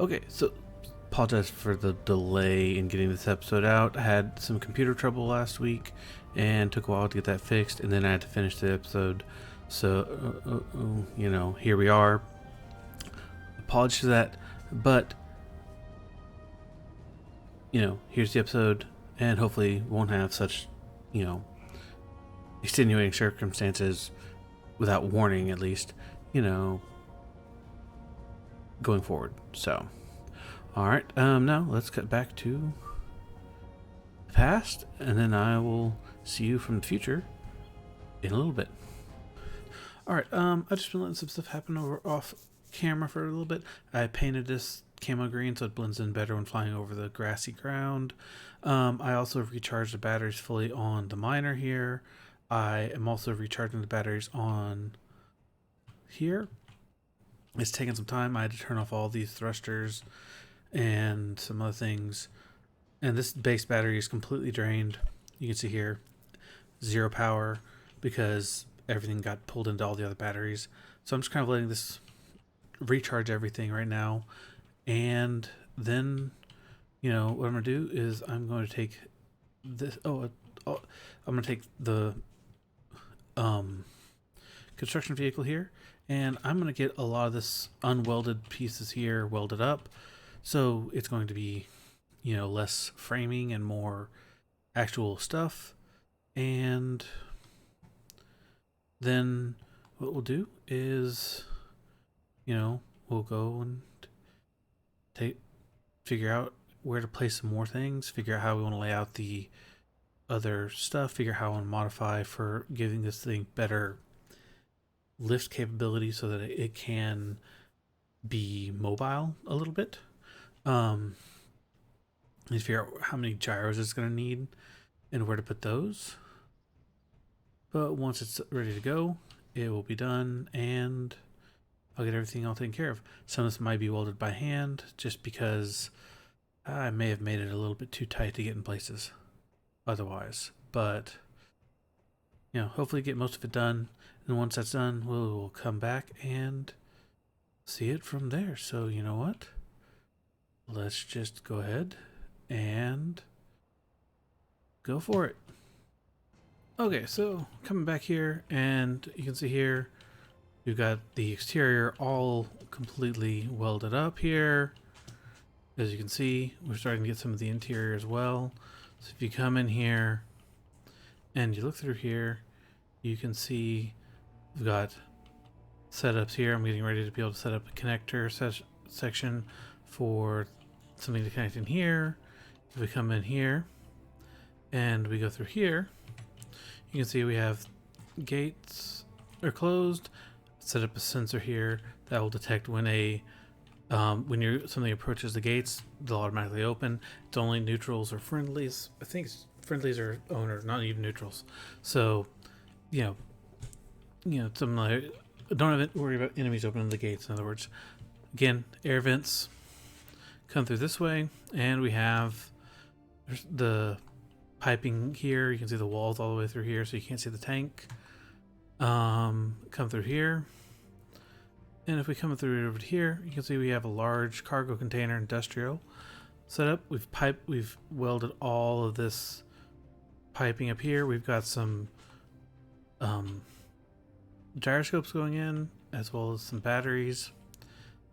Okay, so apologize for the delay in getting this episode out. I had some computer trouble last week and took a while to get that fixed, and then I had to finish the episode. So, here we are. Apologies for that, but here's the episode, and hopefully won't have such, extenuating circumstances without warning, at least, going forward. So, alright, now let's cut back to the past, and then I will see you from the future in a little bit. Alright, I've just been letting some stuff happen off camera for a little bit. I painted this camo green so it blends in better when flying over the grassy ground. I also recharged the batteries fully on the miner here. I am also recharging the batteries on here. It's taken some time. I had to turn off all these thrusters and some other things. And this base battery is completely drained. You can see here, 0 power because everything got pulled into all the other batteries. So I'm just kind of letting this recharge everything right now. And then, what I'm going to do is I'm going to take this. I'm going to take the construction vehicle here, and I'm going to get a lot of this unwelded pieces here welded up. So it's going to be, less framing and more actual stuff. And then what we'll do is, we'll go and figure out where to place some more things, figure out how we want to lay out the other stuff, figure out how I want to modify for giving this thing better lift capability so that it can be mobile a little bit. And figure out how many gyros it's going to need and where to put those. But once it's ready to go, it will be done, and I'll get everything all taken care of. Some of this might be welded by hand just because I may have made it a little bit too tight to get in places otherwise. But, hopefully get most of it done. And once that's done, we'll come back and see it from there. So, you know what? Let's just go ahead and go for it. Okay, so coming back here, and you can see here, we've got the exterior all completely welded up here. As you can see, we're starting to get some of the interior as well. So if you come in here and you look through here, you can see we've got setups here. I'm getting ready to be able to set up a connector section for something to connect in here. If we come in here and we go through here, you can see we have gates are closed. Set up a sensor here that will detect when when something approaches the gates, they'll automatically open. It's only neutrals or friendlies. I think friendlies are owner, not even neutrals. So, something like, don't have to worry about enemies opening the gates. In other words, again, air vents come through this way, and we have the piping here. You can see the walls all the way through here, so you can't see the tank. Come through here. And if we come through over here, you can see we have a large cargo container industrial set up. We've welded all of this piping up here. We've got some gyroscopes going in, as well as some batteries.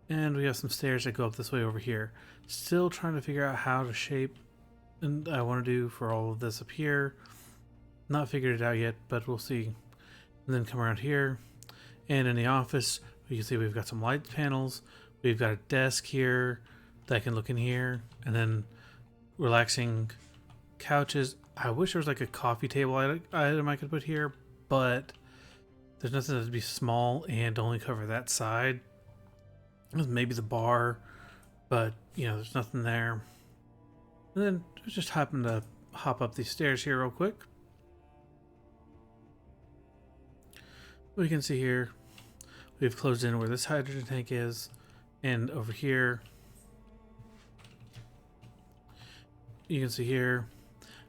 And we have some stairs that go up this way over here. Still trying to figure out how to shape and I want to do for all of this up here. Not figured it out yet, but we'll see. And then come around here. And in the office, you can see we've got some light panels. We've got a desk here that can look in here. And then relaxing couches. I wish there was like a coffee table item I could put here, but there's nothing that'd be small and only cover that side. Maybe the bar, but there's nothing there. And then just happen to hop up these stairs here real quick. We can see here we've closed in where this hydrogen tank is, and over here you can see here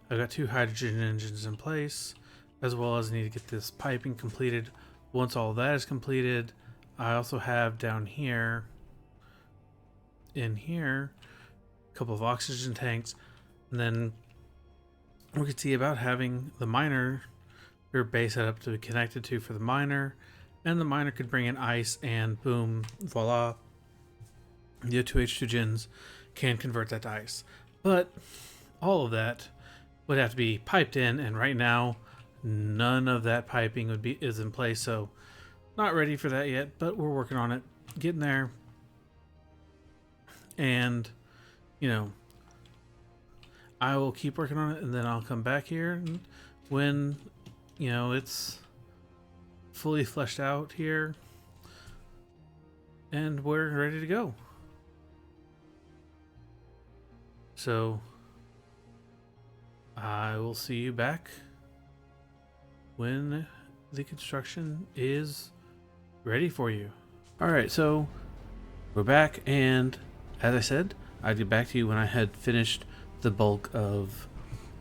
I've got 2 hydrogen engines in place, as well as I need to get this piping completed. Once all that is completed, I also have down here in here, a couple of oxygen tanks, and then we could see about having the miner or base set up to be connected to for the miner, and the miner could bring in ice, and boom, voila, the O2 H2 gens can convert that to ice. But all of that would have to be piped in, and right now none of that piping is in place, so not ready for that yet, but we're working on it, getting there. And I will keep working on it, and then I'll come back here and when it's fully fleshed out here and we're ready to go. So I will see you back when the construction is ready for you. Alright, so we're back, and as I said, I'd get back to you when I had finished the bulk of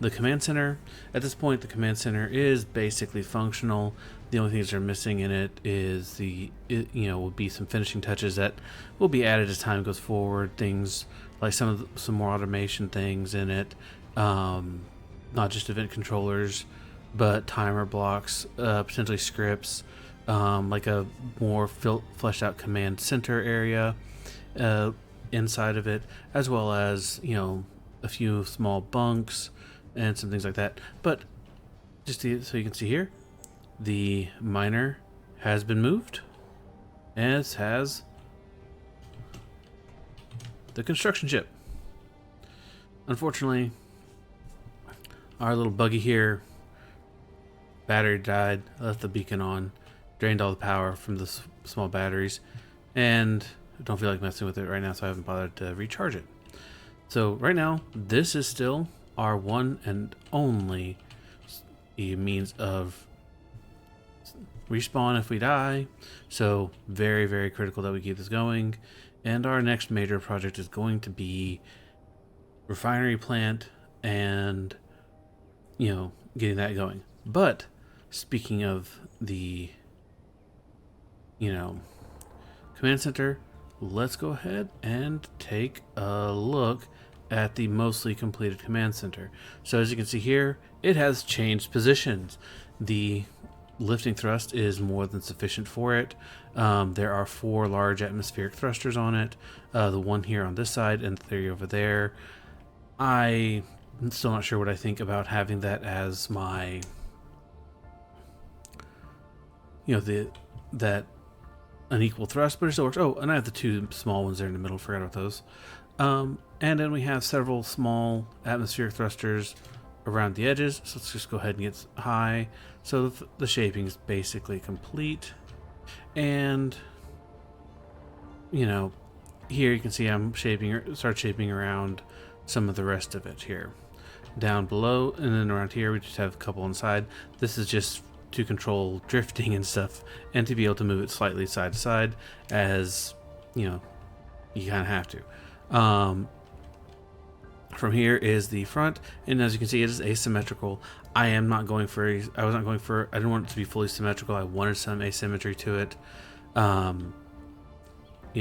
the command center. At this point, the command center is basically functional. The only things that are missing in it is will be some finishing touches that will be added as time goes forward. Things like some more automation things in it, not just event controllers, but timer blocks, potentially scripts, like a more fleshed out command center area inside of it, as well as a few small bunks and some things like that. But just so you can see here, the miner has been moved, as has the construction ship. Unfortunately, our little buggy here, battery died, left the beacon on, drained all the power from the small batteries, and I don't feel like messing with it right now, so I haven't bothered to recharge it. So right now, this is still our one and only means of respawn if we die. So very, very critical that we keep this going. And our next major project is going to be refinery plant and getting that going. But speaking of the command center, let's go ahead and take a look at the mostly completed command center. So as you can see here, it has changed positions. The lifting thrust is more than sufficient for it. There are 4 large atmospheric thrusters on it, the one here on this side and 3 over there. I'm still not sure what I think about having that as my that unequal thrust, but it still works. Oh, and I have the 2 small ones there in the middle, forgot about those. And then we have several small atmospheric thrusters around the edges, so let's just go ahead and get high. So the shaping is basically complete, and here you can see I'm start shaping around some of the rest of it here down below, and then around here we just have a couple inside. This is just to control drifting and stuff, and to be able to move it slightly side to side, as you kind of have to. From here is the front, and as you can see, it is asymmetrical. I didn't want it to be fully symmetrical. I wanted some asymmetry to it.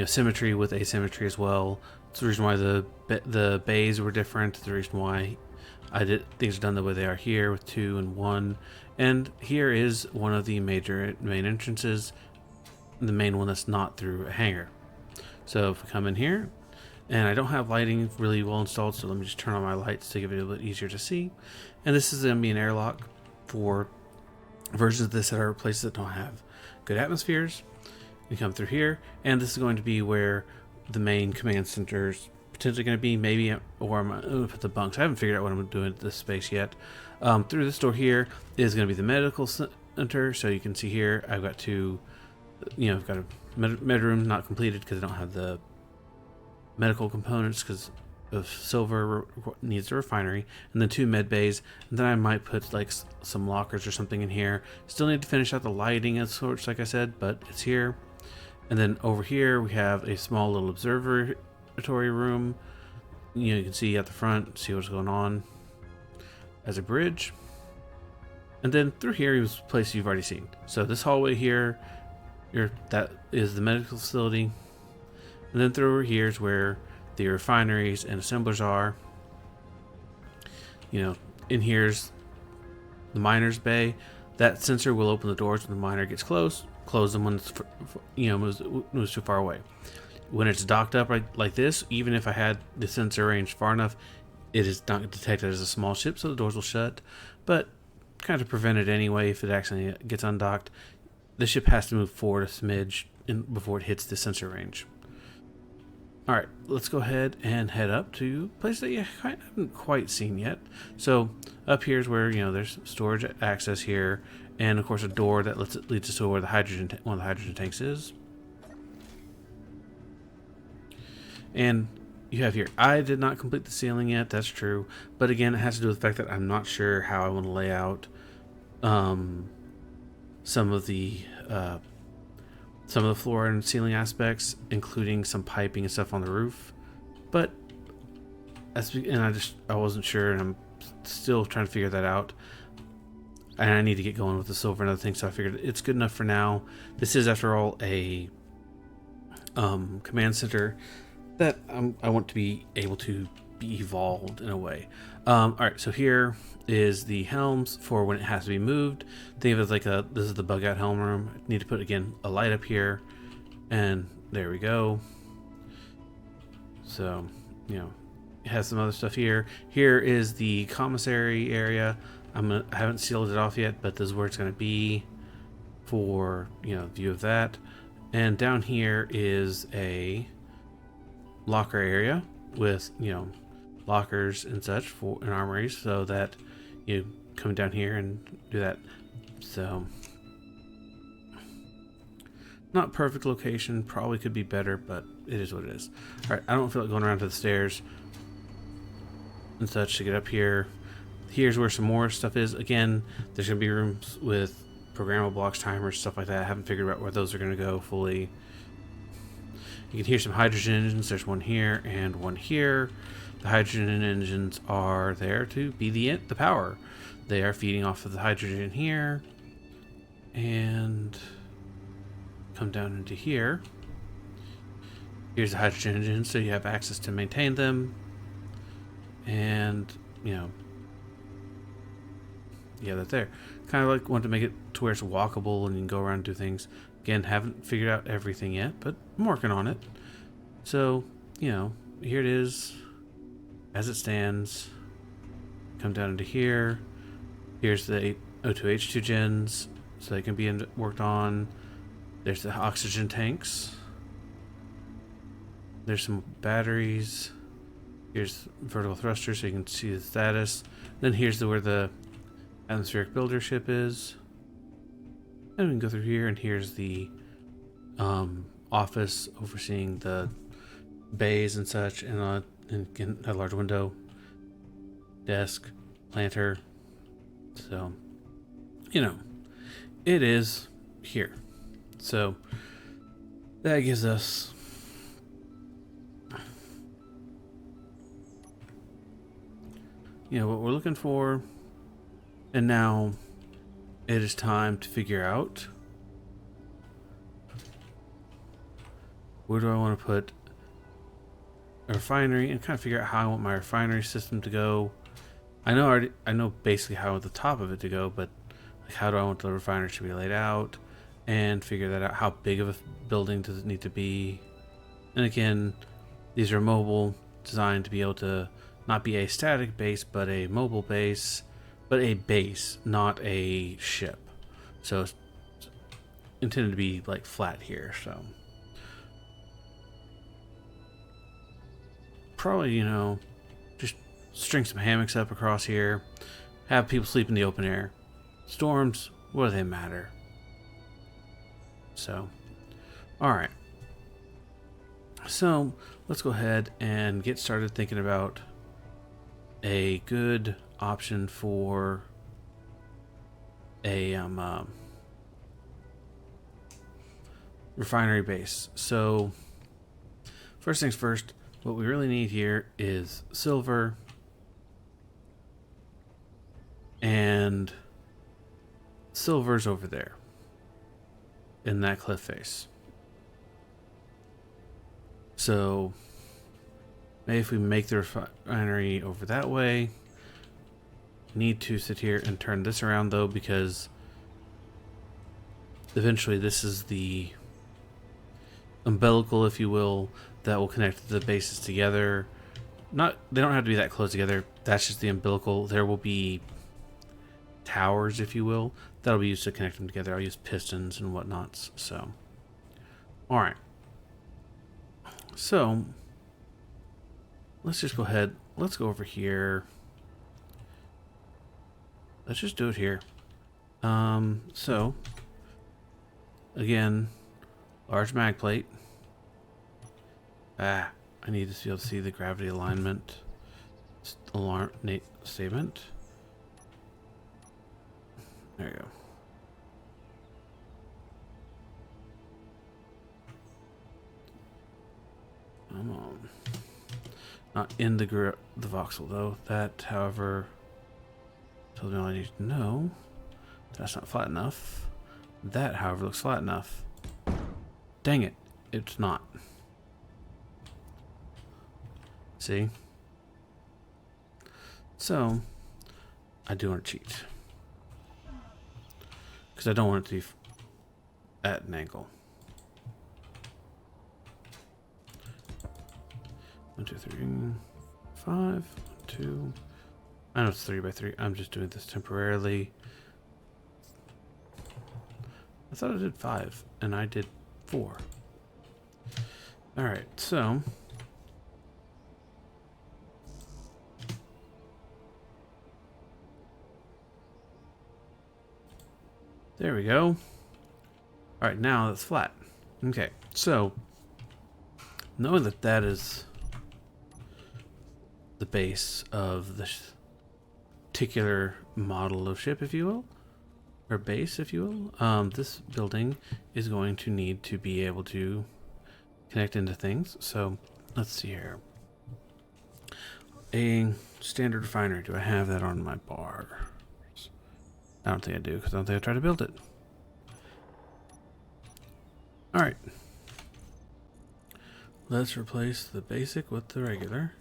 Symmetry with asymmetry as well. It's the reason why the bays were different. The reason why things are done the way they are here with 2 and 1. And here is one of the main entrances, the main one that's not through a hangar. So if we come in here, and I don't have lighting really well installed, so let me just turn on my lights to give it a little bit easier to see. And this is going to be an airlock for versions of this that are places that don't have good atmospheres. You come through here, and this is going to be where the main command center's potentially going to be, maybe, or I'm going to put the bunks. I haven't figured out what I'm doing with this space yet. Through this door here is going to be the medical center. So you can see here, I've got 2, I've got a med room not completed because I don't have the medical components because of silver needs a refinery, and then 2 med bays, and then I might put like some lockers or something in here. Still need to finish out the lighting of sorts, like I said, but it's here. And then over here we have a small little observatory room. You can see at the front, see what's going on as a bridge. And then through here is a place you've already seen. So this hallway here, that is the medical facility. And then through over here is where the refineries and assemblers are. You know, in here's the miner's bay. That sensor will open the doors when the miner gets close. Close them when it's moves too far away. When it's docked up like this, even if I had the sensor range far enough, it is not detected as a small ship, so the doors will shut. But kind of prevent it anyway if it actually gets undocked. The ship has to move forward a smidge before it hits the sensor range. Alright, let's go ahead and head up to a place that you haven't quite seen yet. So up here is where, there's storage access here, and of course a door that leads us to where one of the hydrogen tanks is. And you have here, I did not complete the ceiling yet, that's true. But again, it has to do with the fact that I'm not sure how I want to lay out some of the floor and ceiling aspects, including some piping and stuff on the roof. But I wasn't sure, and I'm still trying to figure that out. And I need to get going with the silver and other things, so I figured it's good enough for now. This is, after all, a command center that I want to be able to be evolved in a way. Alright, so here is the helms for when it has to be moved. Think of it as like this is the bug out helm room. I need to put, again, a light up here, and there we go. So, it has some other stuff here. Here is the commissary area. I haven't sealed it off yet, but this is where it's going to be for, view of that. And down here is a locker area with, lockers and such for in armories, so that you come down here and do that. So, not perfect location, probably could be better, but it is what it is. Alright, I don't feel like going around to the stairs and such to get up here. Here's where some more stuff is. Again, there's going to be rooms with programmable blocks, timers, stuff like that. I haven't figured out where those are going to go fully. You can hear some hydrogen engines. There's one here and one here. The hydrogen engines are there to be the power. They are feeding off of the hydrogen here. And come down into here. Here's the hydrogen engine, so you have access to maintain them. And, yeah, that's there. Kind of like want to make it to where it's walkable and you can go around and do things. Again, haven't figured out everything yet, but I'm working on it. So, here it is as it stands. Come down into here. Here's the O2H2 gens, so they can be worked on. There's the oxygen tanks. There's some batteries. Here's vertical thrusters, so you can see the status. Then here's where the atmospheric builder ship is. And we can go through here, and here's the office overseeing the bays and such, and again, a large window, desk, planter. So, it is here. So that gives us what we're looking for. And now it is time to figure out, where do I want to put a refinery, and kind of figure out how I want my refinery system to go. I know basically how I want the top of it to go, but like, how do I want the refinery to be laid out, and figure that out. How big of a building does it need to be? And again, these are mobile, designed to be able to not be a static base, but a mobile base, but a base, not a ship. So it's intended to be like flat here. So probably, just string some hammocks up across here, have people sleep in the open air. Storms, what do they matter? So, alright. So, let's go ahead and get started thinking about a good option for a refinery base. So, first things first, what we really need here is silver and silver's over there in that cliff face. So Maybe if we make the refinery over that way. Need to sit here and turn this around though, because eventually this is the umbilical, if you will, that will connect the bases together. They don't have to be that close together. That's just the umbilical. There will be towers, if you will, that'll be used to connect them together. I'll use pistons and whatnots. So, all right. So let's just go ahead. Let's go over here. Let's just do it here. So again, large mag plate. I need to be able to see the gravity alignment alarm statement. There you go. Come on. Not in the voxel though. That, however, tells me all I need to know. That's not flat enough. That, however, looks flat enough. Dang it. It's not. See? So, I do want to cheat. Because I don't want it to be at an angle. 1, 2, 3, 5, 1, 2. I know it's 3 by 3. I'm just doing this temporarily. I thought I did 5, and I did 4. Alright, so there we go. Alright, now that's flat. Okay, so knowing that that is the base of the particular model of ship, if you will, or base, if you will, this building is going to need to be able to connect into things. So let's see here. A standard refinery. Do I have that on my bar? I don't think I do, because I don't think I tried to build it. Alright. Let's replace the basic with the regular.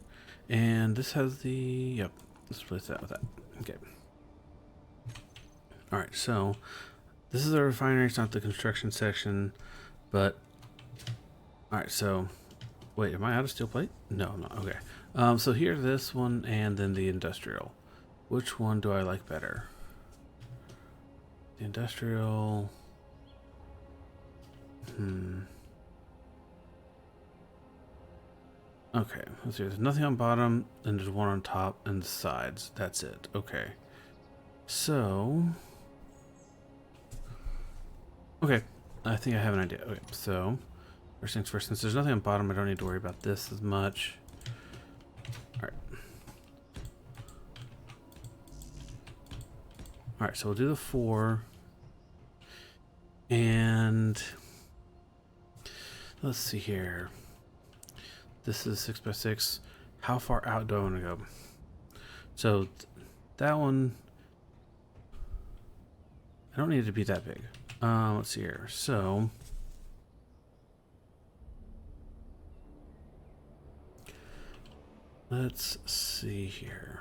And this has the... Yep. Let's replace that with that. Okay. Alright, so this is the refinery. It's not the construction section, but... Alright, so... Wait, am I out of steel plate? No, I'm not. Okay. So here's this one and then the industrial. Which one do I like better? The industrial... Okay, let's see. There's nothing on bottom, and there's one on top and the sides. That's it. Okay. So... Okay, I think I have an idea. Okay, so... First things first, since there's nothing on bottom, I don't need to worry about this as much. Alright. Alright, so we'll do the 4. And... Let's see here. This is 6 by 6. How far out do I want to go? So that one, I don't need it to be that big. Let's see here. So let's see here.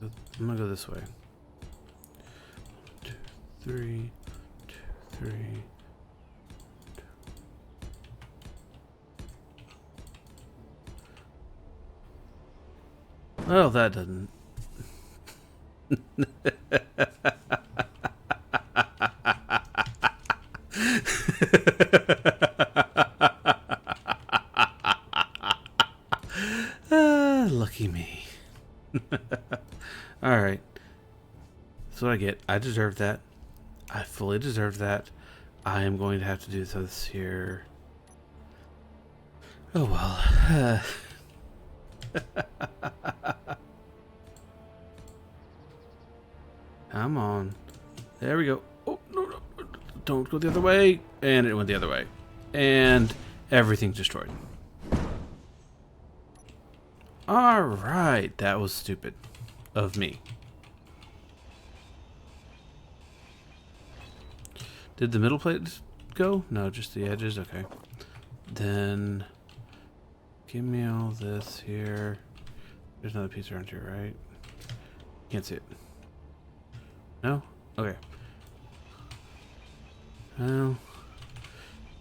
I'm gonna go this way. 2, 3, 2, 3. Well, that doesn't. Lucky me. All right. That's what I get. I deserve that. I fully deserve that. I am going to have to do this here. Oh well. Come on. There we go. Oh, no, no. Don't go the other way. And it went the other way. And everything's destroyed. Alright. That was stupid of me. Did the middle plate go? No, just the edges. Okay. Then Give me all this here. There's another piece around here, right? Can't see it. No? Okay. Oh.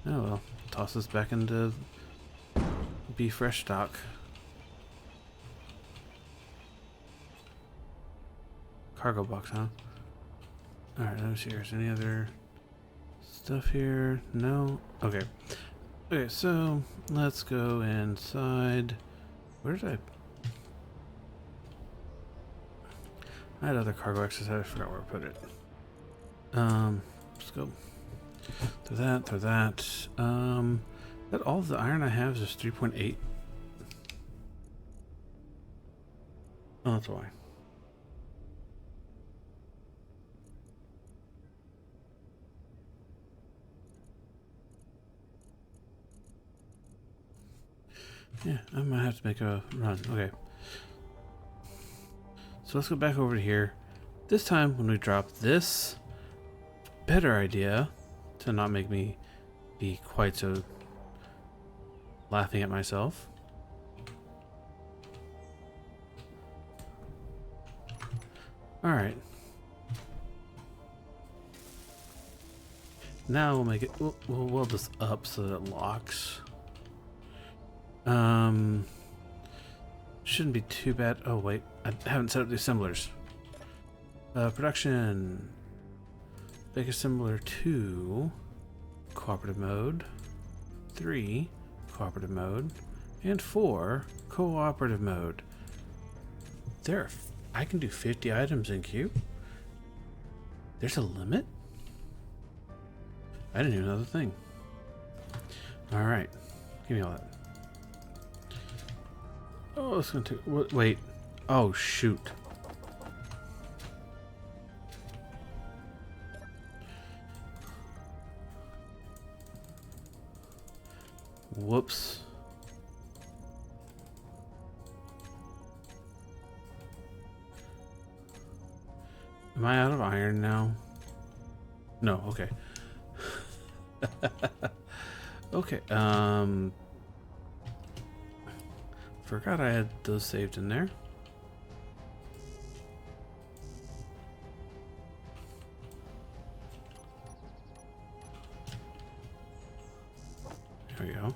Oh well. Toss this back into be fresh stock. Cargo box, huh? Alright, let me see. Is there any other stuff here? No? Okay. Okay, so let's go inside. Where did I had other cargo exercise. I forgot where I put it. Let's go. Through that, through that. That all the iron I have is just 3.8. Oh, that's why. Yeah, I might have to make a run. Okay. So let's go back over to here. This time when we drop this, better idea to not make me be quite so laughing at myself. Alright. Now we'll make it, we'll weld this up so that it locks. Shouldn't be too bad. Oh wait, I haven't set up the assemblers. Production. Make assembler 2, cooperative mode, 3, cooperative mode, and 4, cooperative mode. I can do 50 items in queue. There's a limit? I didn't even know the thing. Alright, give me all that. Oh, it's gonna take. Wait. Oh, shoot. Whoops. Am I out of iron now? No, okay. Okay, forgot I had those saved in there. There we go.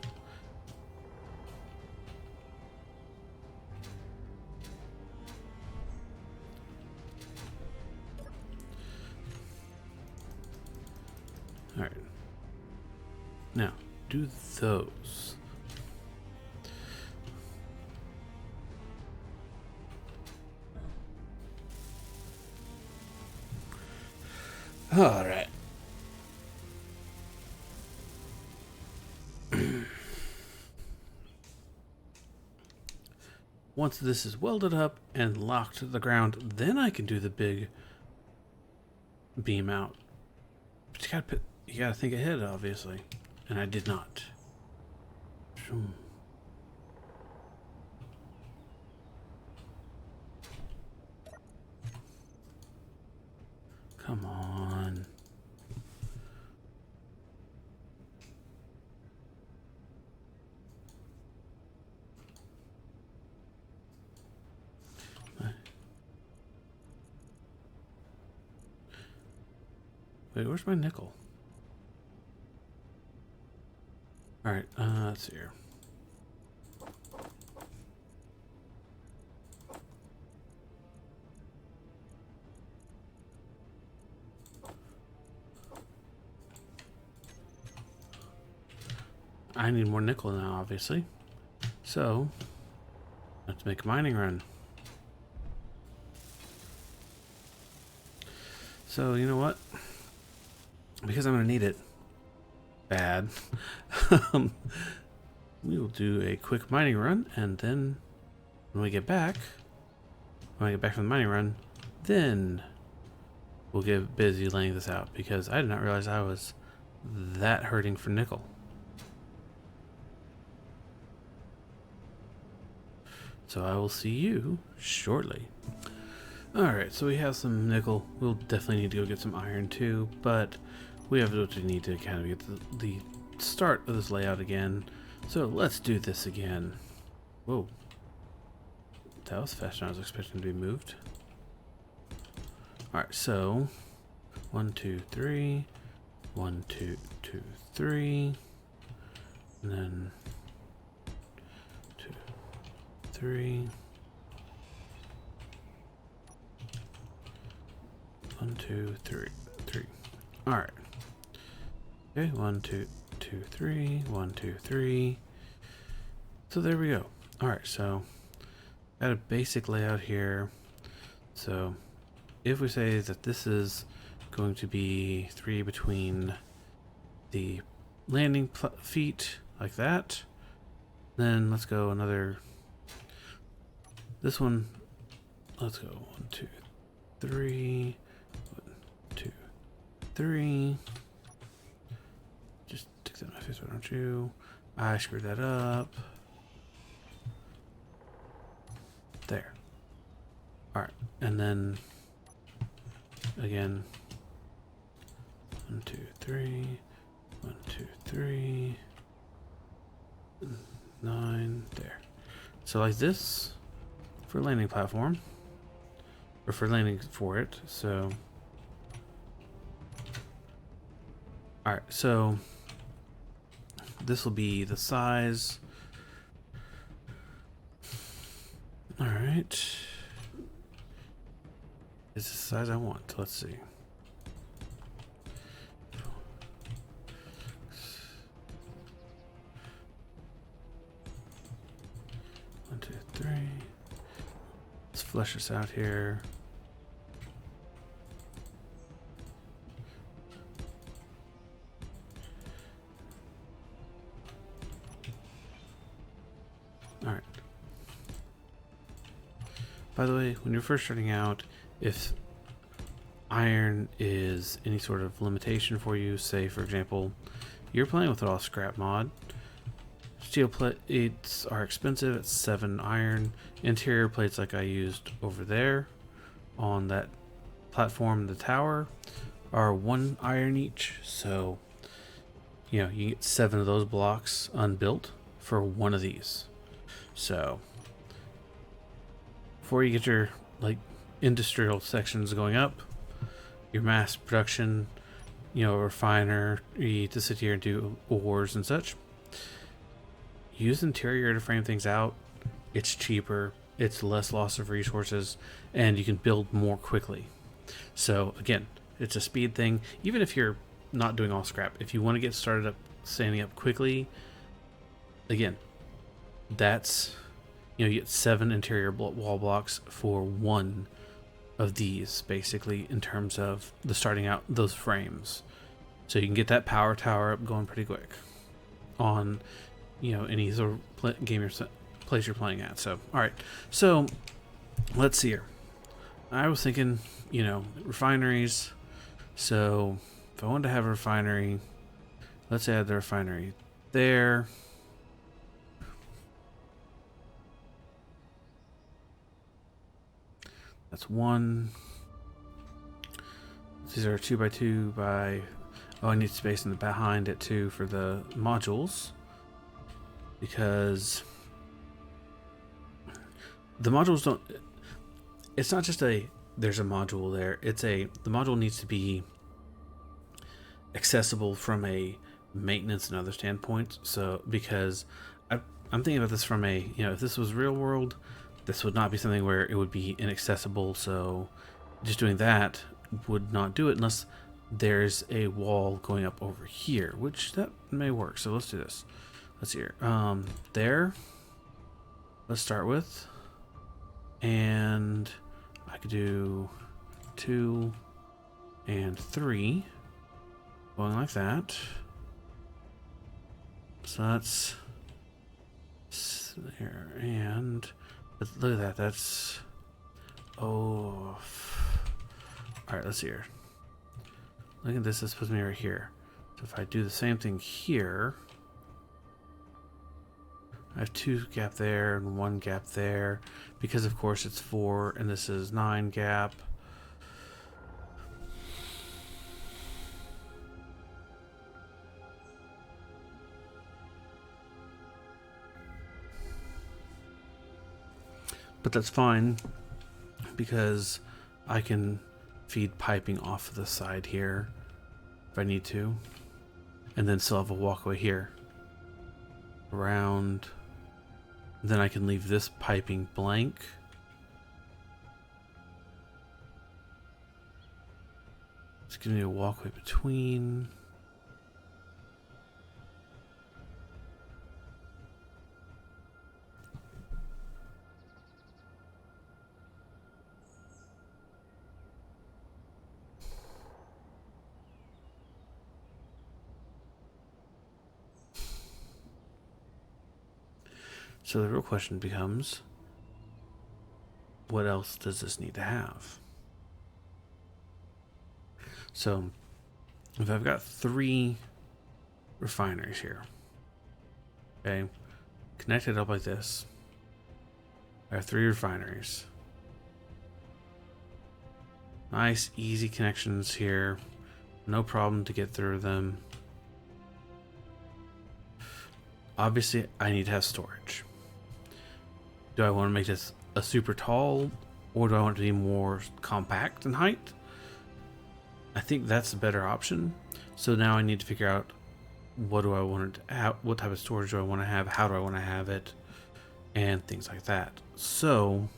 All right. Now, do those. All right. Once this is welded up and locked to the ground, then I can do the big beam out. But you gotta think ahead, obviously, and I did not. Come on. Wait, where's my nickel? Alright, let's see here. I need more nickel now, obviously. So, let's make a mining run. So, you know what? Because I'm going to need it bad, we will do a quick mining run, and then when I get back from the mining run, then we'll get busy laying this out, because I did not realize I was that hurting for nickel. So I will see you shortly. Alright, so we have some nickel. We'll definitely need to go get some iron too, but we have what we need to kind of get the start of this layout again. So let's do this again. Whoa. That was faster than I was expecting to be moved. Alright, so 1, 2, 3. 1, 2, 2, 3. And then 2, 3. 1, 2, 3, 3. Alright. Okay, 1, 2, 2, 3. 1, 2, 3. So there we go. Alright, so got a basic layout here. So if we say that this is going to be 3 between the landing feet like that, then let's go another, this one, let's go 1, 2, 3, 1, 2, 3. Just take that in my face, why don't you? I screwed that up. There. Alright, and then again 1, 2, 3, 1, 2, 3, 9, there. So like this for landing platform, or for landing for it. So alright, so this will be the size. Alright. It's the size I want. Let's see. One, two, three. Let's flesh this out here. Alright. By the way, when you're first starting out, if iron is any sort of limitation for you, say for example, you're playing with an AwwScrap mod, steel plates are expensive at 7 iron. Interior plates like I used over there on that platform, the tower, are 1 iron each. So, you know, you get 7 of those blocks unbuilt for 1 of these. So, before you get your like industrial sections going up, your mass production, you know, refinery to sit here and do ores and such, use interior to frame things out. It's cheaper, it's less loss of resources, and you can build more quickly. So again, it's a speed thing. Even if you're not doing AwwScrap, if you want to get started up standing up quickly, again, that's, you know, you get 7 interior wall blocks for 1 of these, basically, in terms of the starting out those frames. So you can get that power tower up going pretty quick on, you know, any sort of game place you're playing at. So, all right. So let's see here. I was thinking, you know, refineries. So if I wanted to have a refinery, let's add the refinery there. That's 1. These are 2 by 2 by. Oh, I need space in the behind it too for the modules, because the modules don't. It's not just there's a module there. The module needs to be accessible from a maintenance and other standpoints. So because I'm thinking about this from a, you know, if this was real world, this would not be something where it would be inaccessible. So just doing that would not do it unless there's a wall going up over here, which that may work. So let's do this. Let's see here. There. Let's start with. And I could do 2 and 3. Going like that. So that's there, and look at that. That's all right. Let's see here. Look at this. This puts me right here. So if I do the same thing here, I have 2 gap there and 1 gap there, because of course it's 4 and this is 9 gap. But that's fine because I can feed piping off of the side here if I need to, and then still have a walkway here around. Then I can leave this piping blank. Just give me a walkway between. So the real question becomes, what else does this need to have? So if I've got 3 refineries here, okay, connected up like this, I have 3 refineries. Nice, easy connections here. No problem to get through them. Obviously, I need to have storage. Do I want to make this a super tall, or do I want it to be more compact in height? I think that's the better option. So now I need to figure out what do I want it to have, what type of storage do I want to have, how do I want to have it, and things like that. So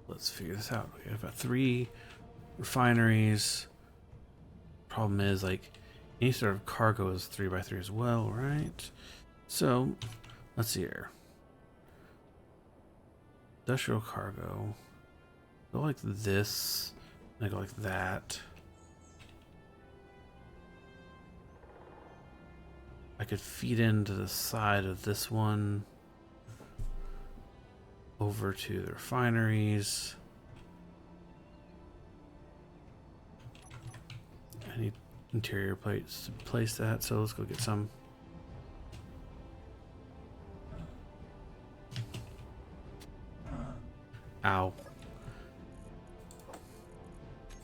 let's figure this out. Okay, I've got 3 refineries. Problem is, like, any sort of cargo is 3x3 as well, right? So let's see here. Industrial cargo. Go like this. And I go like that. I could feed into the side of this one over to the refineries. I need interior plates to place that, so let's go get some. Ow.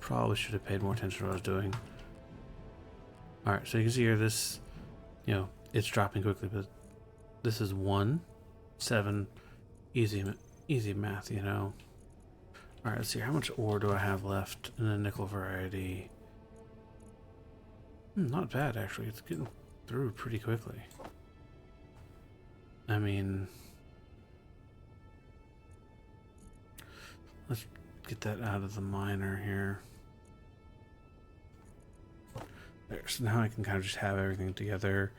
Probably should have paid more attention to what I was doing. Alright, so you can see here this, you know, it's dropping quickly, but this is 1, 7, easy math, you know. Alright, let's see, how much ore do I have left in the nickel variety? Not bad, actually. It's getting through pretty quickly. I mean, let's get that out of the miner here. There, so now I can kind of just have everything together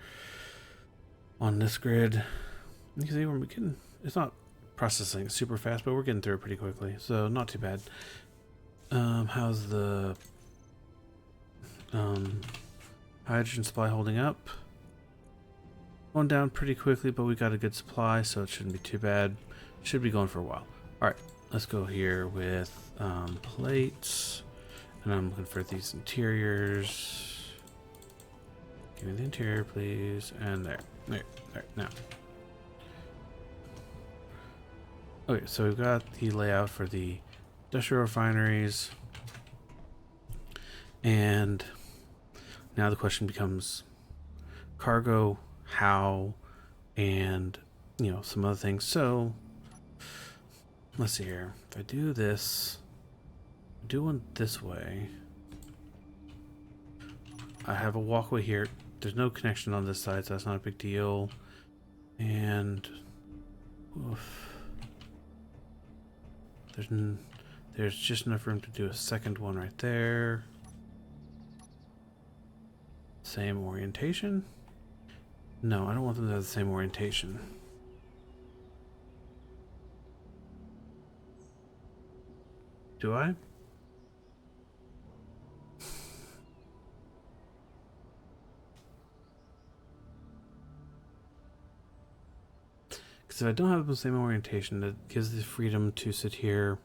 on this grid. You can see we're getting, it's not processing super fast, but we're getting through it pretty quickly, so not too bad. How's the hydrogen supply holding up? Going down pretty quickly, but we got a good supply, so it shouldn't be too bad. Should be going for a while. All right, let's go here with plates, and I'm looking for these interiors. Give me the interior, please, and there, now. Okay, so we've got the layout for the industrial refineries, and now the question becomes cargo, how, and, you know, some other things. So let's see here. If I do this, do one this way, I have a walkway here. There's no connection on this side, so that's not a big deal. And oof, there's just enough room to do a second one right there. Same orientation? No, I don't want them to have the same orientation. Do I? Because if I don't have the same orientation, that gives the freedom to sit here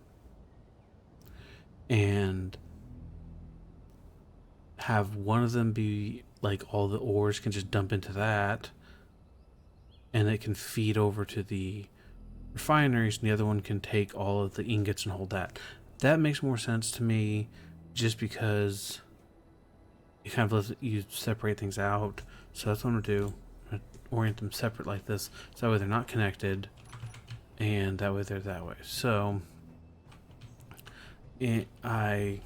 and have one of them be like all the ores can just dump into that, and it can feed over to the refineries, and the other one can take all of the ingots and hold that. That makes more sense to me, just because it kind of lets you separate things out. So that's what I'm gonna do. I'm gonna orient them separate like this, so that way they're not connected, and that way they're that way. So I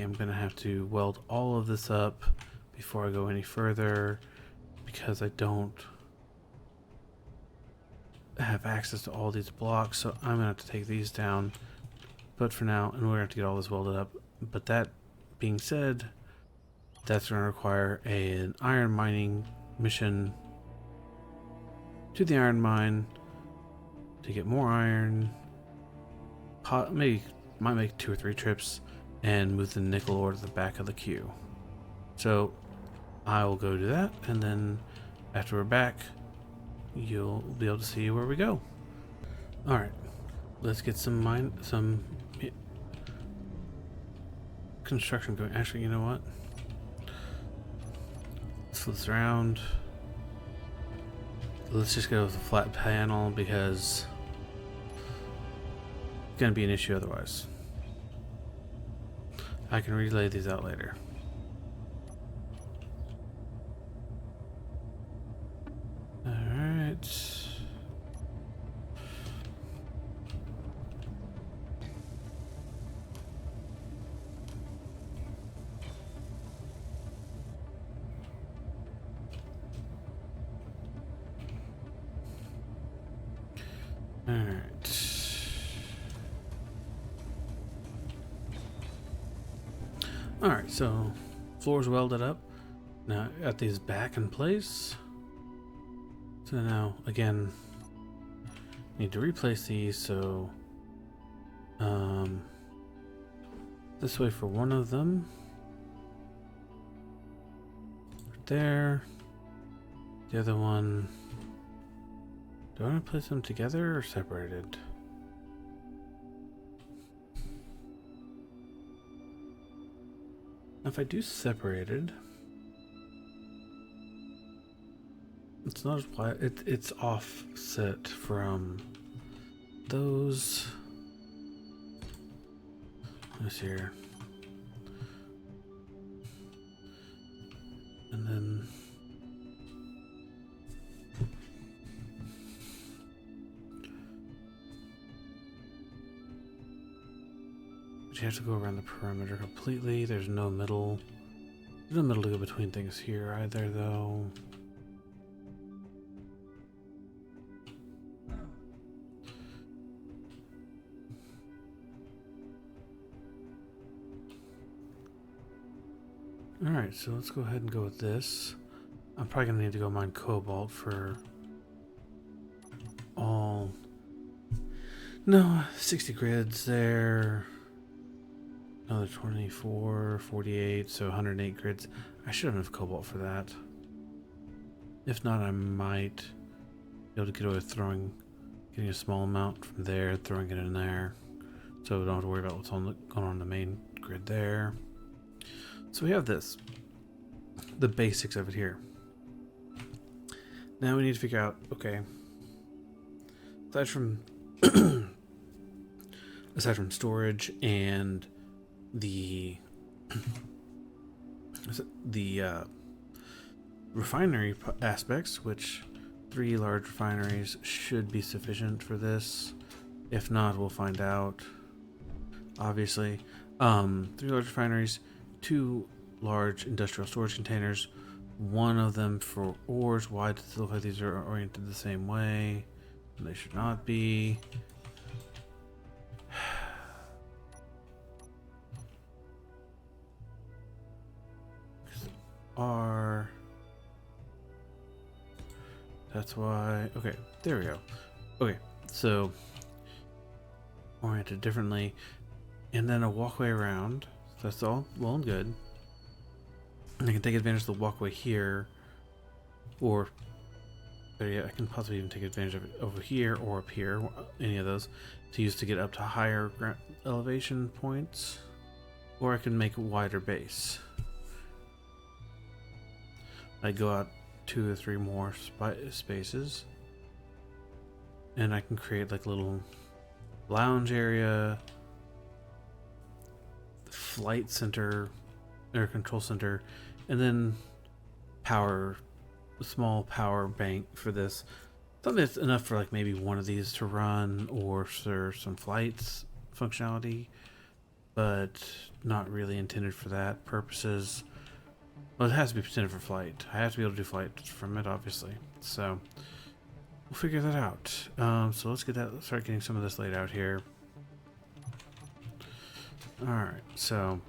am gonna have to weld all of this up before I go any further, because I don't have access to all these blocks. So I'm gonna have to take these down, but for now, and we're gonna have to get all this welded up. But that being said, that's gonna require an iron mining mission to the iron mine to get more iron. Maybe might make 2 or 3 trips and move the nickel ore to the back of the queue. So I will go do that, and then after we're back, you'll be able to see where we go. All right, let's get some construction going. Actually, you know what? Let's flip this around. Let's just go with a flat panel, because it's going to be an issue otherwise. I can relay these out later. Alright. Alright, so floor's welded up. Now I got these back in place. So now again, need to replace these. So this way for one of them. Right there. The other one. Do I want to place them together or separated? If I do separated, it's not as wide. It's offset from those. This here, and then but you have to go around the perimeter completely. There's no middle. There's no middle to go between things here either, though. Alright, so let's go ahead and go with this. I'm probably going to need to go mine cobalt for all... No, 60 grids there. Another 24, 48, so 108 grids. I should have enough cobalt for that. If not, I might be able to get away with getting a small amount from there, throwing it in there. So we don't have to worry about what's going on the main grid there. So we have this, the basics of it here. Now we need to figure out, okay, aside from storage and the refinery aspects, which 3 large refineries should be sufficient for this. If not, we'll find out. Obviously, 3 large refineries, 2 large industrial storage containers, one of them for ores. Why does it look like these are oriented the same way? They should not be. That's why. Okay, there we go. Okay, so oriented differently, and then a walkway around. That's all well and good. And I can take advantage of the walkway here, or yeah, I can possibly even take advantage of it over here or up here, any of those, to use to get up to higher elevation points, or I can make a wider base. I go out 2 or 3 more spaces, and I can create like a little lounge area, flight center, air control center, and then power, a small power bank for this. Something that's enough for like maybe one of these to run, or for some flights functionality, but not really intended for that purposes. Well, it has to be intended for flight. I have to be able to do flight from it, obviously. So we'll figure that out. So let's start getting some of this laid out here. All right, so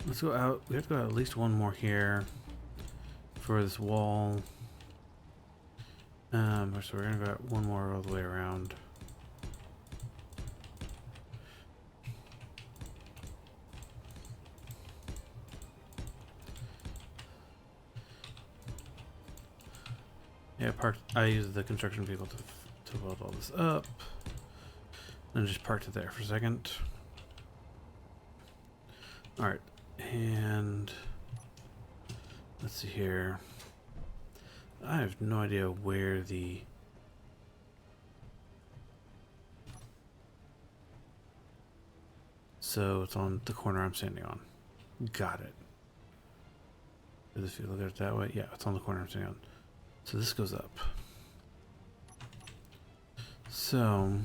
let's go out. We have to go out at least one more here for this wall. So we're gonna go out one more all the way around. Yeah, I use the construction vehicle to weld all this up, and just parked it there for a second. All right, and let's see here. I have no idea where the so it's on the corner I'm standing on. Got it. If you look at it that way, yeah, it's on the corner I'm standing on. So this goes up. So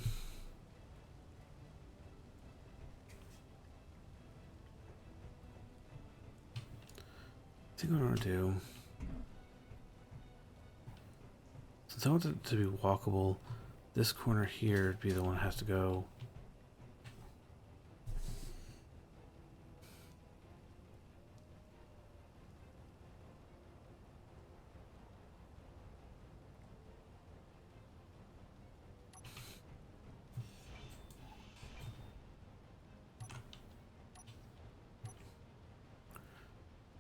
I think what I want to do, since I want it to be walkable, this corner here would be the one that has to go.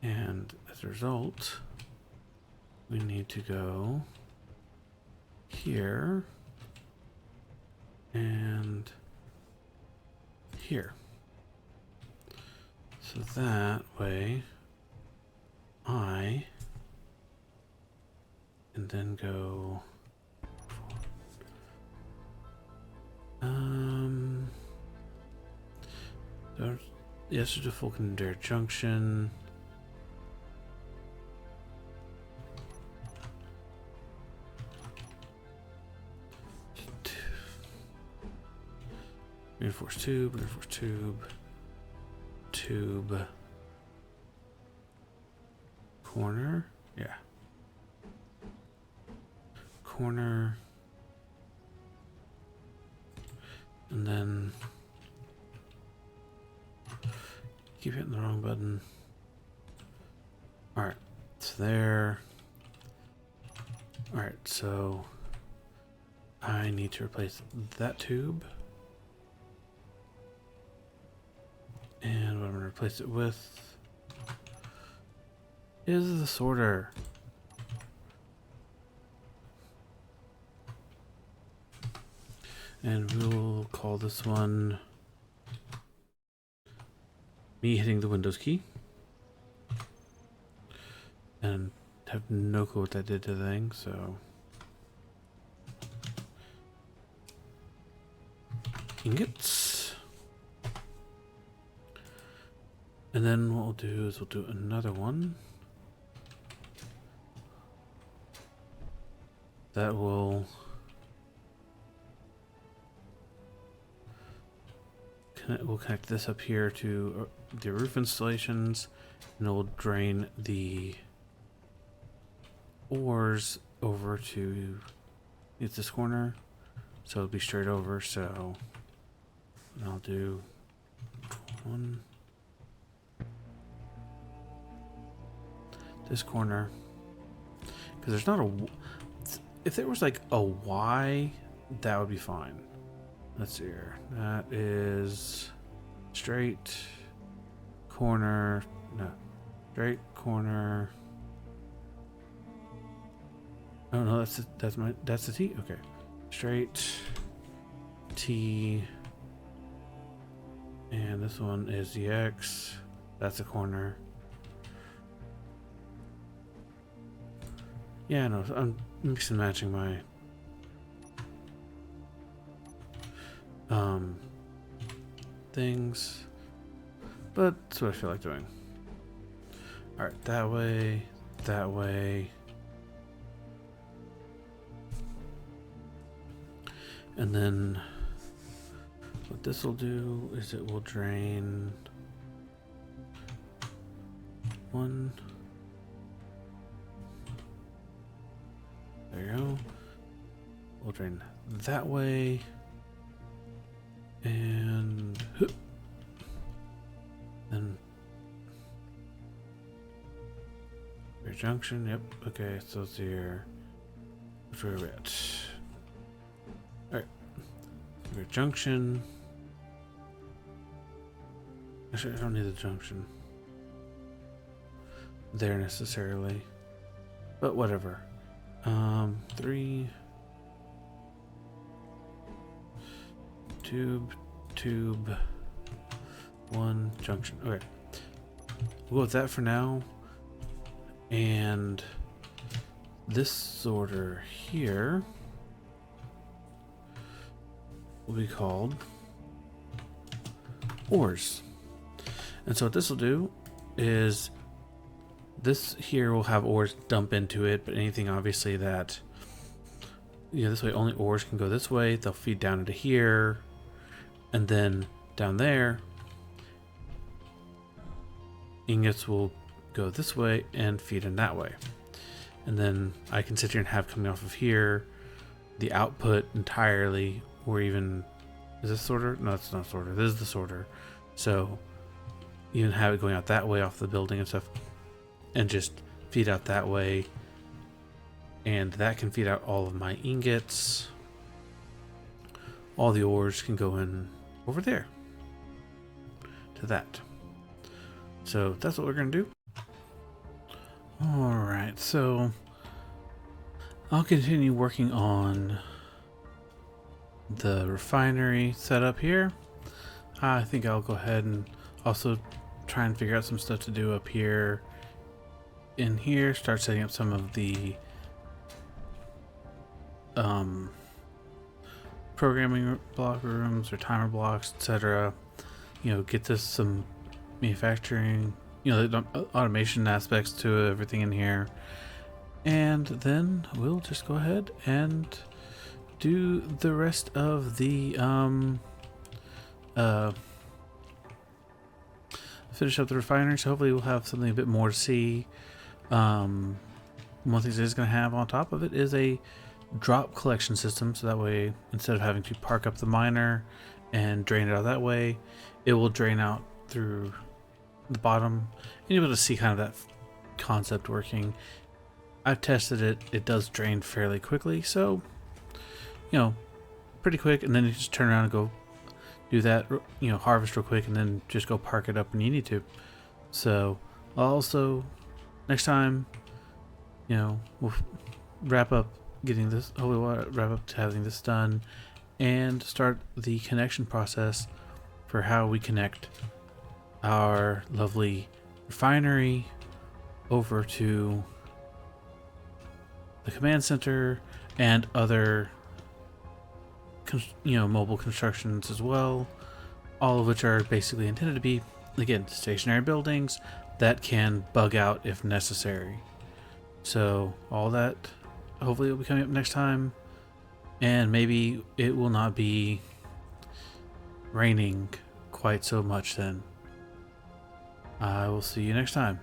And as a result, we need to go here and here. So that way I can then go yes, to full conveyor junction. Reinforced tube, tube, corner, yeah, corner, and then keep hitting the wrong button. All right, it's there. All right, so I need to replace that tube. And what I'm going to replace it with is the sorter. And we'll call this one me hitting the Windows key. And have no clue what that did to the thing, so ingots. And then what we'll do is we'll do another one that will we'll connect this up here to the roof installations, and it will drain the ores over to this corner, so it'll be straight over. So I'll do one. This corner, because there's not a. If there was like a Y, that would be fine. Let's see here. That is straight corner. No, straight corner. Oh no, that's the T. Okay, straight T. And this one is the X. That's a corner. Yeah, no, I'm mixing and matching my things, but that's what I feel like doing. All right, that way, that way, and then what this will do is it will drain one. There you go. We'll drain that way. And then your junction, yep, okay, so it's here. Which way are we at? Alright. Your junction. Actually, I don't need the junction there necessarily. But whatever. 3 tube 1 junction. Okay, we'll go with that for now. And this sorter here will be called ores. And so what this will do is this here will have ores dump into it, but anything obviously that, you know, this way only ores can go this way. They'll feed down into here, and then down there ingots will go this way and feed in that way. And then I can sit here and have coming off of here the output entirely, or even, is this sorter? No, it's not sorter. This is the sorter. So you can have it going out that way off the building and stuff, and just feed out that way, and that can feed out all of my ingots. All the ores can go in over there to that. So that's what we're gonna do. All right, so I'll continue working on the refinery setup here. I think I'll go ahead and also try and figure out some stuff to do up here in here, start setting up some of the programming block rooms or timer blocks, etc. You know, get this some manufacturing, you know, the automation aspects to everything in here, and then we'll just go ahead and do the rest of the finish up the refinery. So hopefully we'll have something a bit more to see. One thing that is going to have on top of it is a drop collection system, so that way instead of having to park up the miner and drain it out that way, it will drain out through the bottom, and you'll be able to see kind of that concept working. I've tested it, it does drain fairly quickly, so you know, pretty quick, and then you just turn around and go do that, you know, harvest real quick, and then just go park it up when you need to. So also next time, you know, we'll wrap up getting this, hopefully we'll wrap up to having this done and start the connection process for how we connect our lovely refinery over to the command center and other mobile constructions as well, all of which are basically intended to be, again, stationary buildings that can bug out if necessary. So all that hopefully will be coming up next time, and maybe it will not be raining quite so much then. I will see you next time.